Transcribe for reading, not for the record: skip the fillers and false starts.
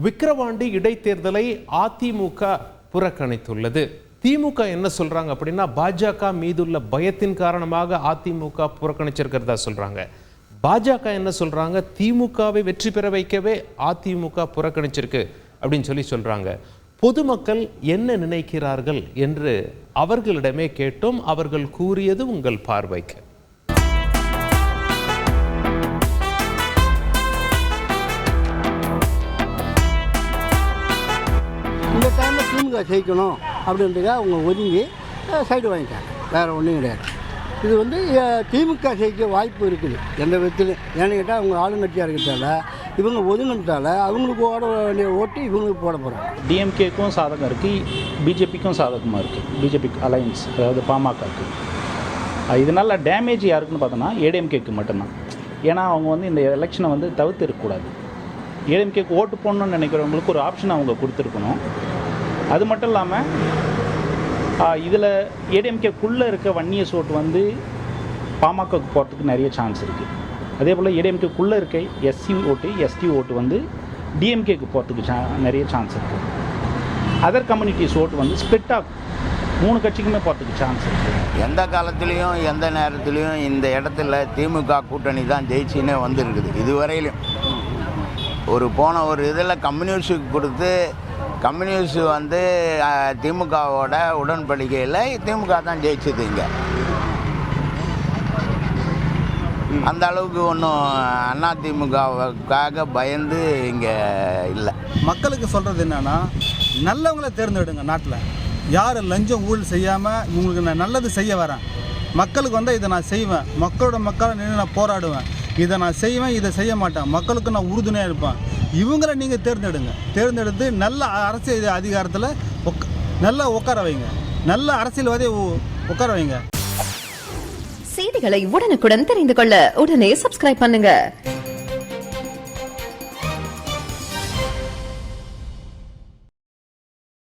விக்கிரவாண்டி இடைத்தேர்தலை அதிமுக புறக்கணித்துள்ளது. திமுக என்ன சொல்றாங்க அப்படின்னா, பாஜக மீதுள்ள பயத்தின் காரணமாக அதிமுக புறக்கணிச்சிருக்கிறதா சொல்றாங்க. பாஜக என்ன சொல்றாங்க, திமுகவை வெற்றி பெற வைக்கவே அதிமுக புறக்கணிச்சிருக்கு அப்படின்னு சொல்றாங்க. பொதுமக்கள் என்ன நினைக்கிறார்கள் என்று அவர்களிடமே கேட்டோம். அவர்கள் கூறியது உங்கள் பார்வைக்கு. இந்த டைமில் திமுக ஜெயிக்கணும் அப்படின்றதுக்காக அவங்க ஒதுங்கி சைடு வாங்கிட்டாங்க, வேறு ஒன்றும் கிடையாது. இது வந்து திமுக ஜெயிக்க வாய்ப்பு இருக்குது எந்த விதத்துலையும். ஏன்னு கேட்டால் அவங்க ஆளுங்கட்சியாக இருக்கிறதால இவங்க ஒதுங்கினதால அவங்களுக்கு போட வேண்டிய ஓட்டு இவங்களுக்கு போட போகிறாங்க. டிஎம்கேக்கும் சாதகம் இருக்குது, பிஜேபிக்கும் சாதகமாக இருக்குது. பிஜேபி அலையன்ஸ், அதாவது பாமகக்கு. இதனால் டேமேஜ் யாருக்குன்னு பார்த்தோன்னா ஏடிஎம்கேக்கு மட்டும்தான். ஏன்னா அவங்க வந்து இந்த எலெக்ஷனை வந்து தவிர்த்து இருக்கக்கூடாது. ஏடிஎம்கேக்கு ஓட்டு போடணும்னு நினைக்கிறவங்களுக்கு ஒரு ஆப்ஷன் அவங்க கொடுத்துருக்கணும். அது மட்டும் இல்லாமல் இதில் ஏடிஎம்கேக்குள்ளே இருக்க வன்னியர்ஸ் ஓட்டு வந்து பாமகக்கு போகிறதுக்கு நிறைய சான்ஸ் இருக்குது. அதே போல் ஏடிஎம்கேக்குள்ளே இருக்க எஸ்சி ஓட்டு, எஸ்டி ஓட்டு வந்து டிஎம்கேக்கு போகிறதுக்கு நிறைய சான்ஸ் இருக்குது. அதர் கம்யூனிட்டிஸ் ஓட்டு வந்து ஸ்ப்ளிட் ஆகும், 3 கட்சிக்குமே போகிறதுக்கு சான்ஸ் இருக்குது. எந்த காலத்துலேயும் எந்த நேரத்துலையும் இந்த இடத்துல திமுக கூட்டணி தான் ஜெயிச்சின்னே வந்துருக்குது. இதுவரையிலும் போன ஒரு இதில் கம்யூனிஸ்டுக்கு கொடுத்து கம்யூனிஸ்ட் வந்து திமுகவோட உடன்படிக்கையில் திமுக தான் ஜெயிச்சது. இங்கே அந்த அளவுக்கு ஒன்றும் அதிமுகவுக்காக பயந்து இங்கே இல்லை. மக்களுக்கு சொல்கிறது என்னென்னா, நல்லவங்கள தேர்ந்தெடுங்க. நாட்டில் யார் லஞ்சம் ஊழல் செய்யாமல் இவங்களுக்கு நான் நல்லது செய்ய வரேன், மக்களுக்கு வந்தால் இதை நான் செய்வேன், மக்களோட மக்களை நின்று நான் போராடுவேன், இதை நான் செய்வேன், இதை செய்ய மாட்டேன், மக்களுக்கு நான் உறுதுணையாக இருப்பேன், இவங்களை நீங்கள் தேர்ந்தெடுங்க. தேர்ந்தெடுத்து நல்ல அரசியல் அதிகாரத்தில் நல்லா உட்கார வைங்க, நல்ல அரசியல்வாதியை உட்கார வைங்க. செய்திகளை உடனுக்குடன் தெரிந்து கொள்ள உடனே சப்ஸ்கிரைப் பண்ணுங்க.